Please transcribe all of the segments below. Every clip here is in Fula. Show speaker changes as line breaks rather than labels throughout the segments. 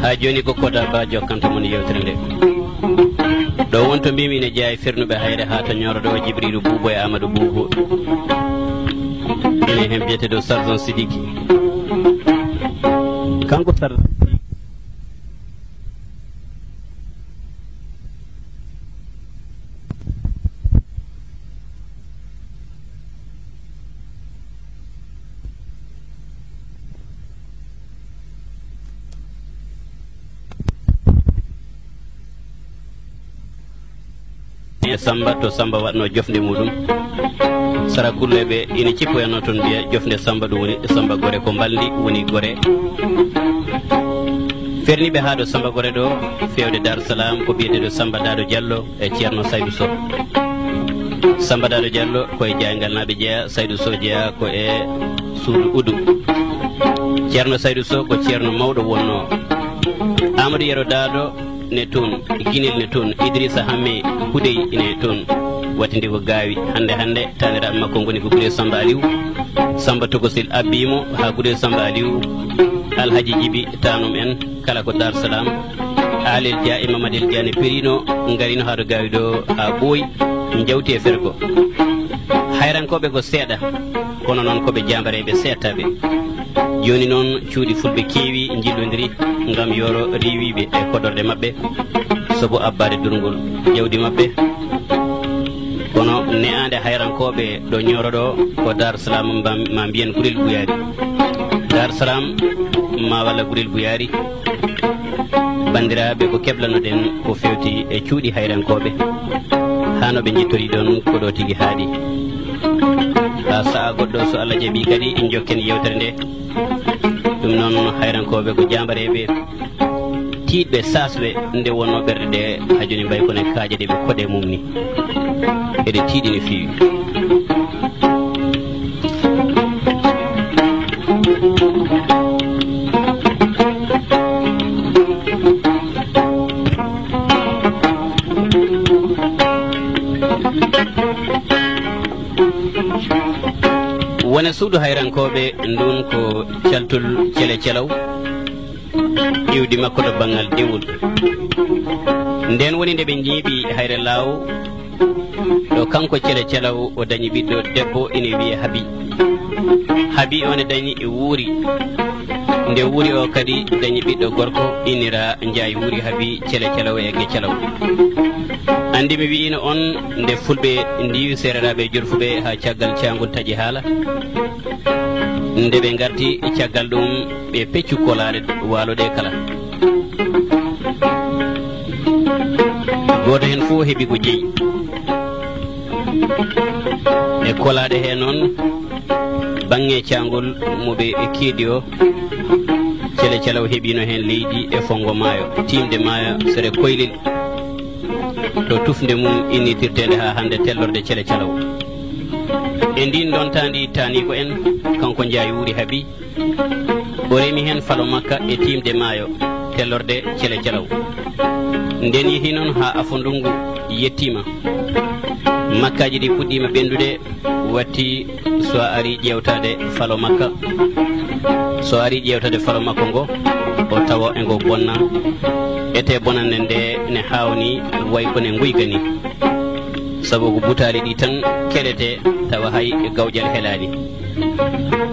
ha joni ko koda ba jokkanta mon yewtere nde ɗo wonto mbimi ne jeeya firnuɓe hayre ha to ñoro ɗo Djibril Boubou e Amadou Boubou ene hen biyeteɗo Sarzan Sidiki kanko Sarzan Samba to Samba watno jofnde muɗum sara kulleɓe ina cippoyano toon mbiya jofnde Samba ɗum woni Samba Gore ko baldi woni Gore ferniɓe ha ɗo Samba Gore ɗo fewde Darsalam ko biyeteɗo Samba Dado Diallo e Ceerno Saydou Sow Samba Dado Diallo koye jaygal naɓe jeeya Saydou Sow jeeya ko e suudu Udu Ceerno Saydou Sow ko ceerno mawɗo wonno Amadou Yero Dado ne toon Guinel ne toon Idrissa Hamme Hudey ine toon watinde ko gaawi hande taniraɓe makko goni ko Gurel Samba Aliou Samba Togosil abbimo ha Gurel Samba Aliou Alhaji Djibi tanum en kala ko Darsalam Alel Dia e Mamadel Dia ne perino garino ha to gaawi ɗo ha ɓooyi jawti e fergo hayrankoɓe ko seeɗa kono noon koɓe jambareɓe seettaɓe joni noon cuuɗi fulɓe keewi jillodiri gam yoro riwiɓe e kodorde mabɓe sobo abbade durgol jawdi mabɓe kono ne'ande hayrankoɓe ɗo ñoro ɗo ko Darsalam ma mbiyen Gurel Buyari Darsalam ma walla Gurel Buyari bandiraɓe ko keblanoɗen ko fewti e cuuɗi hayrankoɓe hanoɓe jittori ɗon ko ɗo tigui haaɗi ha sa'a goɗɗo so Allah jaaɓi kadi en jokken yewtere nde ɗum noon hayrankoɓe ko jambareɓe tiiɗɓe sasɓe nde wonno ɓerde ɗe ha joni mbay kone kaaje ɗe ɓe koɗe mum ni eɗe tiiɗi no fewi wona suudu hayrankoɓe ndun ko caltul Cele Celaw iwdi makko to banggal dewol nden woni nde ɓe jiiɓi hayre law ɗo kanko Cele Celaw o dañi ɓiɗɗo debbo ine wiye Habi one dañi e wuuri nde wuuri o kadi dañi ɓiɗɗo gorko inira Ndiaye wuuri Habi Cele Celaw e Ege Celaw andi mi wiino on nde fulɓe ndiwi sereraɓe jorfuɓe ha caggal cangol taƴi haala nde ɓe garti caggal ɗum ɓe peccu kolaɗe waloɗe kala goto hen fo heeɓi ko jeeyi e kolaɗe he noon bange cangol moɓe keedi o Cele Celaw heeɓino hen leydi e fongo maayo timde maayo sere koylel to tufde mum innitirtede ha hande tellorde Cele Celaw e ndin ɗon tandi tani ko en kanko Ndiaye wuuri Habi o remi hen falo makka e timde maayo tellorde Cele Celaw nden yeehi noon ha afondungu yettima makkaji ɗi puɗɗima ɓendude watti so ari ƴewtade falo makka so ari ƴewtade falo makko ngo o tawa e ngo bonna ete bonande nde ne hawni way kone guygani sabu ko butali ɗi tan keɗete tawa hay gawƴal heelani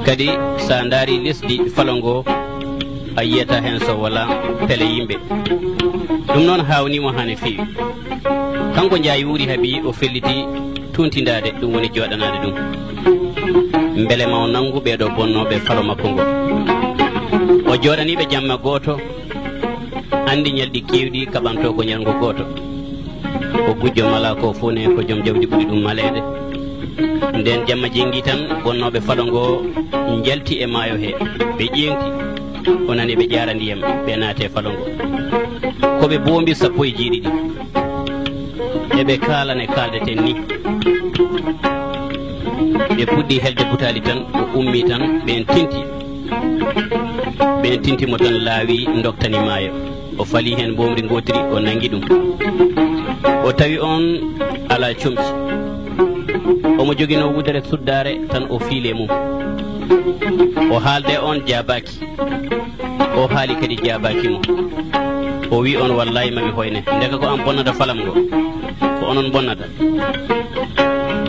kadi sa daari lesdi falo ngo a yiyata hen so wala pele yimɓe ɗum noon hawnimo hane fewi kanko Ndiaye wuuri Habi o felliti tuntidade ɗum woni joɗanade ɗum beele ma o nanggu ɓeɗo bonnoɓe falo makko ngo o joɗaniɓe jamma goto andi ñalɗi kewɗi kaɓanto ko ñalngo goto ko gujjo mala ko fone ko joom jawdi ɓuuri ɗum malede nden jamma jenggi tan bonnoɓe falo ngo jalti e maayo he ɓe ƴeŋti o nani ɓe ƴara ndiyam ɓe naate falo ngo koɓe boombi sappo e jeeɗiɗi eɓe kalane kaldeten ni ɓe puɗɗi helde butali tan o ummi tan ɓen tintimo tan laawi doktani maayo o fali hen bomri gotiri o nangi ɗum o tawi on ala comci omo jogino wudere suddare tan o fiile mum o haalde on jabaki o haali kadi jabaki mo o wi on wallahi mami hoyne ndeka ko am bonnata falam go ko onon bonnata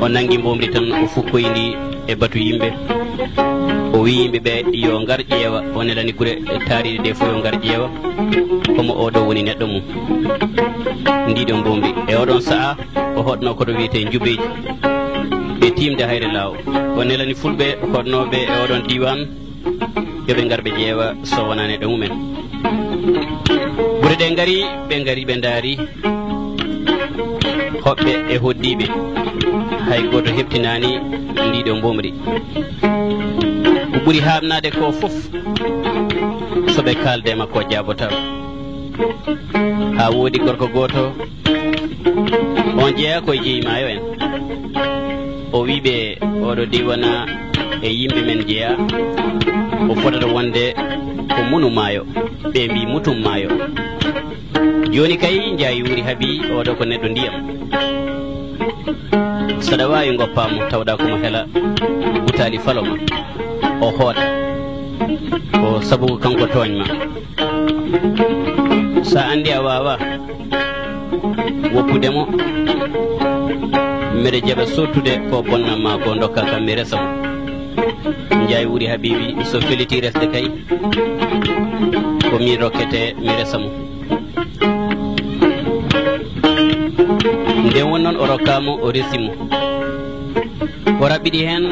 o nangi mbomri tan o fukkoyndi e batu yimɓe o wi yimɓe ɓe yo ngar ƴeewa o nelani gure taaride de fof yo ngar ƴeewa komo oɗo woni neɗɗo mum ndiɗo mbomri e oɗon saaha o hoɗno koto wiyete jubeji ɓe timde hayre law o nelani fulɓe hoɗnoɓe e oɗon diwan yoɓe ngarɓe ƴeewa so wona neɗɗo mumen ɓure ɗe ngari ɓe daari hoɓɓe e hoddiɓe hay goto heptinani ndiɗo mbomri ko ɓuri hamnade ko fof soɓe kalde makko jabotaw ha woodi gorko goto on jeeya koye jeeyimayo en o wiɓe oɗo diwana e yimɓe men jeeya o fotata wonde ko munu maayo ɓe mbi mutum maayo joni kay jaayi wuri haabi oɗo ko neɗɗo ndiyam saɗa wawi goppamo tawɗa komo heela butali faloma o hoota o sabu kanko tooñma sa andi a wawa woppudemo mbeɗa jaɓa sottude ko bonnanma ko dokka kam mi resamo jaayi wuri habibi so feliti resde kay ko min rokkete mi resamo nden won noon o rokkamo o resimo o raɓɓiɗi hen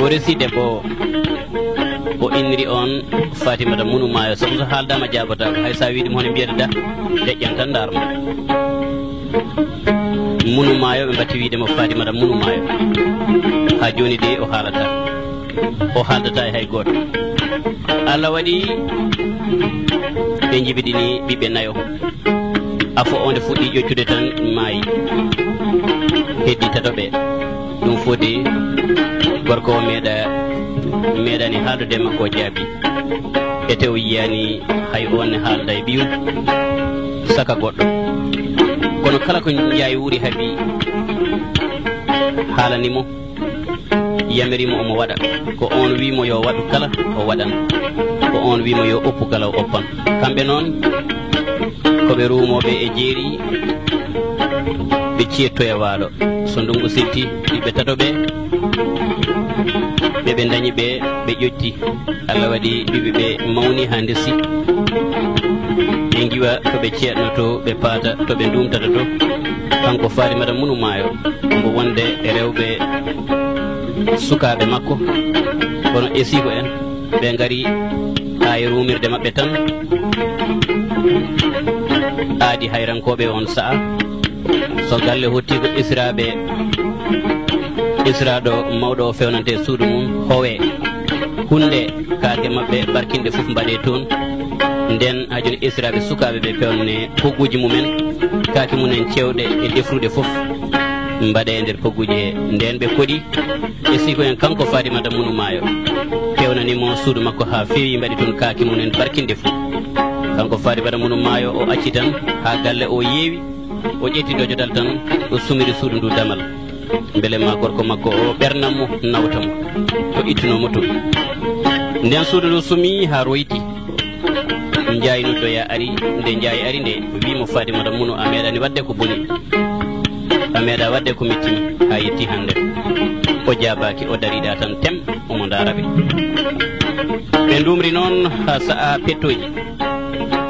o resi debbo o inniri on Fatimata munu maayo sabu so haaldama jabata hay sa wiɗum hono mbiyata da deƴƴan tan darma munu maayo ɓe mbatti wiidemo Fatimata munu maayo ha joni de o haalata o haaldata e hay goto Allah waɗi ɓe jibiɗini ɓiɓɓe nayo afo onde fuɗɗi ƴoccude tan maayi heddi tatoɓe ɗum fodi gorko o meeɗani haaldude makko jaabi e tew yiyani hay on haalda e ɓiyum saka goɗɗo kono kala ko jaayi wuuri haabi haalanimo yamirimo omo waɗa ko on wimo yo waɗu kala o waɗan ko on wimo yo oppu kala o oppan kamɓe noon koɓe rumoɓe e jeeri ɓe cietto e waalo so ndungu silti ɓiɓɓe tatoɓe ɓeɓe dañi ɓe ƴotti Allah waɗi ɓiɓɓe ɓe mawni ha ndesi ɓe giwa toɓe ceeɗno to ɓe paata toɓe ndumtata to kanko Fatimata munu maayo omo wonde e rewɓe sukaɓe makko kono esiko en ɓe ngari ha e rumirde mabɓe tan aadi hayrankoɓe on sa'a so galle hotti ko isiraɗo mawɗo o fewnante suudu mum howe hunde kaake mabɓe barkinde fof mbaɗe toon nden ha joni isiraɓe sukaɓe ɓe pewnane pogguji mumen kaake mumen cewɗe e defrude fof mbaɗe e nder pogguji he nden ɓe koɗi e siko en kanko Fatimata munu maayo pewnanimo suudu makko ha feewi mbaɗi toon kaake mumen barkinde fof kanko Fatimata munu maayo o acci tan ha galle o yeewi o ƴetti dojodal tan o sumiri suudu ndu damal beele ma gorko makko o ɓernammo nawtamo o ittunomo to nden suudu ndu sumi ha royti jaayi noddoya ari nde jaayi ari nde wimo Fatimata munu a meeɗani wadde ko boni a meeɗa wadde ko mettimi ha yetti hande o jabaki o dariɗa tan tem omo daraɓe ɓe ndumri noon ha sa'a pettoji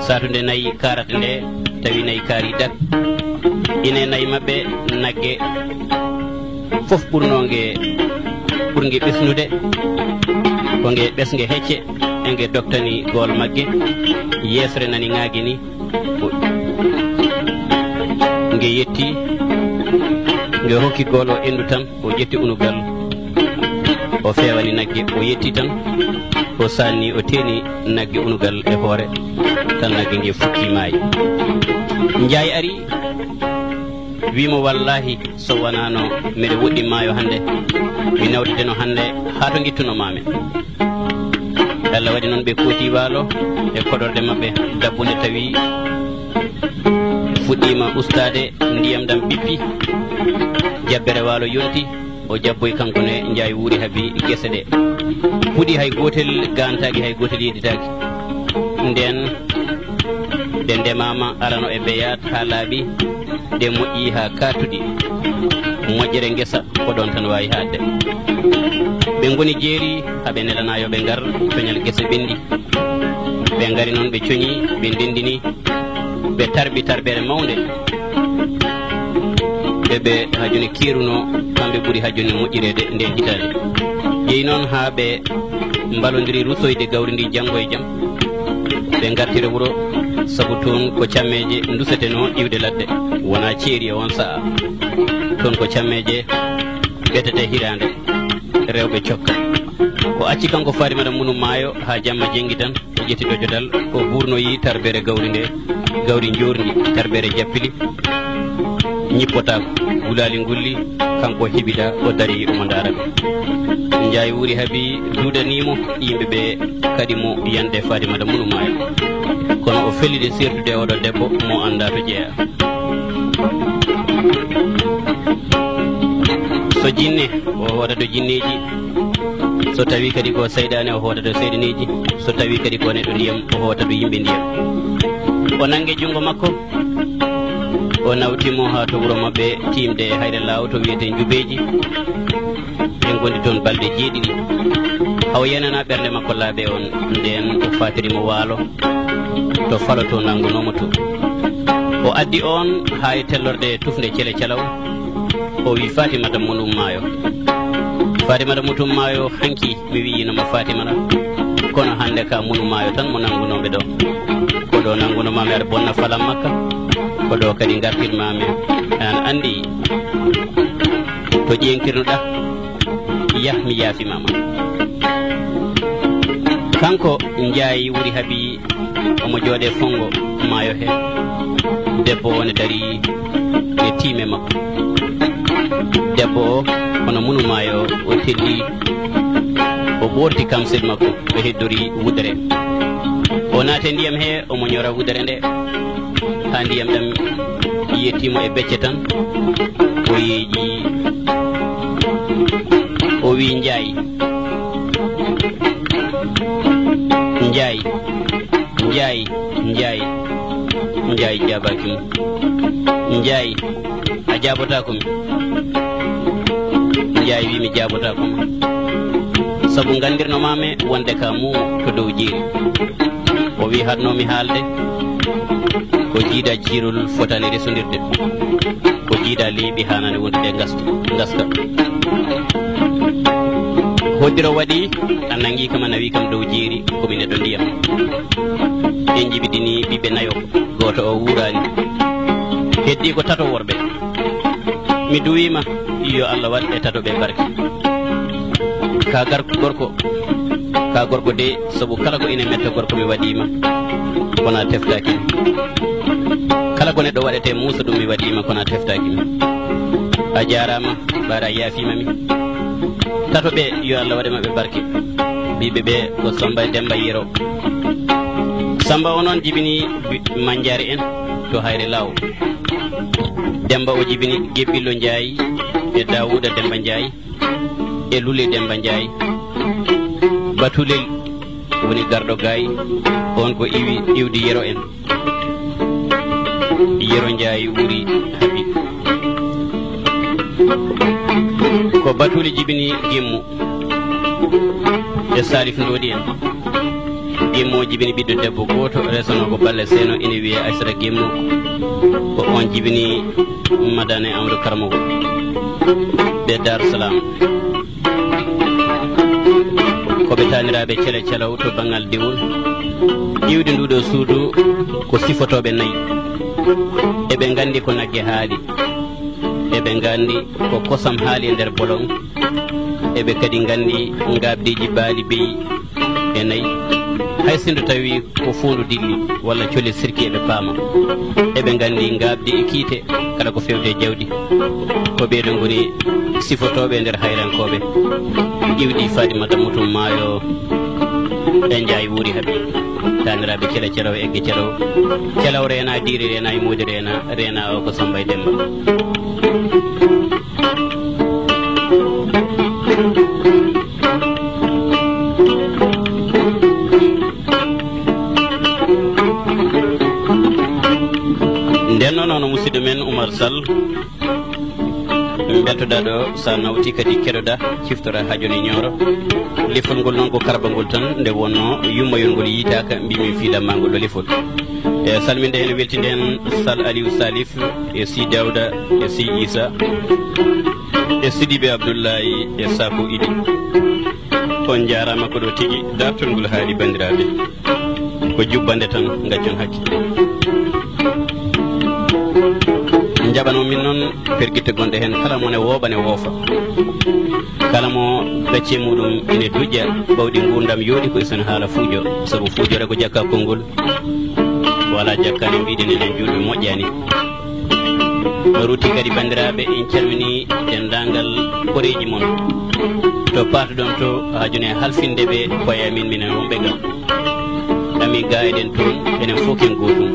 satude nayyi karata nde tawi nayyi kaari dak ine nayyi mabɓe nagge fof ɓurge ɓesnude ko nge ɓesge hecce e nge doktani gool magge yesre nani ŋaagi ni nge yetti nge hokki gool o endu tan o ƴetti unugal o fewani nagge o yetti tan o sanni o teeni nagge unugal e hoore tan nagge nge fukki maayi jaayi ari wimo wallahi so wonano mbiɗa woɗɗi maayo hande mi nawdideno hande ha to gittunomami Allah waɗi noon ɓe kooti waalo e koɗorde mabɓe dabbude tawi fuɗɗima ustade ndiyam dam bippi jabbere waalo yonti o jabboy kankone Ndiaye Wuri Haby gese ɗe fuɗi hay gotel gantaki hay gotel yiditaki nden ɗe ndemama arano e beyat ha laaɓi ɗe moƴƴi ha katuɗi moƴƴere gesa ko ɗon tan wawi hadde ɓe goni jeeri haɓe nelanayoɓe ngar coñal gese ɓendi ɓe ngari noon ɓe coñi ɓe ndendini ɓe tarɓi tarbere mawde ɓeɓe ha joni kiruno kamɓe ɓuuri ha joni moƴƴirede nden hitande yeeyi noon ha ɓe mbalodiri rusoyde gawri ndi janggo e jaam ɓe gartira wuuro saabu toon ko cammeje dusateno iwde ladde wona ceeri e on saaha toon ko cammeje ɓetete hirande rewɓe cokka ko acci kanko Fatimata Munu Maayo ha jamma jengi tan o ƴetti dojodal o ɓurnoyi tarbere gawri nde gawri jorndi tarbere jappili ñippotako gulali ngulli kanko heɓida o dari omo daraɓe Ndiaye Wuri Haby duuɗanimo yimɓeɓe kadi mo yande Fatimata Munu Maayo kono o fellide sertude oɗo debbo mo anda to jeeya so jinne o hoota to jinneji so tawi kadi ko seydane o hoota to seydaneji so tawi kadi ko neɗɗo ndiyam o hoota to yimɓe ndiyam o nangue junggo makko o nawtimo ha to wuuro mabɓe timde hayre law to wiyete Jubeji ɓe gondi toon balɗe jeeɗiɗi haw yanana ɓerde makko laaɓe on nden o fatirimo waalo to faloto nangunomo to o addi on ha e tellorde tufde Thiele Thialaw o wi Fatimata Munu Maayo Fatimata Munu Maayo hanki mi wiyinoma Fatimata kono hande ka Munu Maayo tan mo nangunoɓe ɗo ko ɗo nangunomami aɗa bonna falam makka ko ɗo kadi gartirmami an andi to ƴenkirnoɗa yah mi yaafimama kanko Ndiaye Wuri Haby omo jooɗe fongo maayo he debbo o ne dari e tiime makko debbo o hono Munu Maayo o telli o ɓorti kamsel makko o heddori wudere o naate ndiyam he omo ñora wudere nde ha ndiyam ɗam yettimo e becce tan o yeeƴi o wi Ndiaye Ndiaye Ndiaye Ndiaye Ndiaye jabaki mo Ndiaye a jabotakomi Ndiaye wi mi jabotakoma saabu gandirnomame wonde ka mumo to dow jeeri o wi hatnomi haalde ko jiida jiirol fotani resodirde ko jiida leyɓi hanani wondude gaska hoddiro waɗi a nangi kam a nawi kam dow jeeri komi neɗɗo ndiyam en jibidini ɓiɓɓe nayo goto o wurani heddi ko tato worɓe mi duwima yo Allah waɗ e tatoɓe barke ka gorko de saabu kala ko ina metta gorko mi waɗima kona teftaki kala ko neɗɗo waɗete muusa ɗum mi waɗima kona teftakimi a jarama ɓaara yaafimami tatoɓe yo Allah waɗe maɓe barke ɓiɓe ɓe ko Samba Demba Yero Samba o noon jibini Mandiari en to hayre law Demba o jibini Geɓɓillo Ndiaye e Dawouda Demba Ndiaye e Lule Demba Ndiaye Batulel woni garɗo gayi on ko iwdi Yero en Yero Ndiaye Wuri Haby ko Batuli jibini Gemmu e Salif Ndodi en Gemmu o jibini ɓiɗɗo debbo goto resono ko balle seno ina wiye Aissata Gemmu ko on jibini Madane Amadou Karmogo ɓe Darou Salam koɓe taniraɓe Thiele Thialaw to banggal dewol iwde nduɗo suudu ko sifotoɓe nayyi eɓe gandi ko nagge haali eɓe gandi ko kosam haali e nder bolon eɓe kadi gandi ngabdiji baali beyi e nayyi hay sinno tawi ko fundu dilli walla cole sirki eɓe paama eɓe gandi ngabdi e kiite kala ko fewde jawdi ko ɓeɗo goni sifotoɓe nder hayrankoɓe iwdi Fatimata Munu Maayo e Ndiaye Wuri Haby taniraɓe cele celaw egge celaw celaw rena diri rena e mudi rena o ko Samba e Demba. nden noon musidɗo men Oumar Sall bettoɗa ɗo sa nawti kadi keɗoɗa ciftora ha joni Nioro lifol ngol noon ko karbangol tan nde wonno yummayol ngol yitaka mbimi fiilamma ngol ɗo lifol e salminde hen weltinde hen Sall Aliou Salif e si Dawda e si Issa e Sidiɓe Abdoullahi e Sako Idi on jarama ko ɗo tigui dartol ngol haali bandiraɓe ko jubbande tan gaccon hakkille jaɓano min noon perguitte gonɗe hen kala mone woɓane woofa kala mo gacce muɗum ene dujja ɓawɗi gurdam yooɗi ko sen haala fuujo saabu fuujore ko jakka konngol wala jakkani mbiɗen enen julɓe moƴƴani ruti kadi bandiraɓe en calmini dendagal koreji moon to patoɗon to hajune halfinde ɓe koye amin minen wonɓe gam ami ga eɗen toon enen fof ken gotum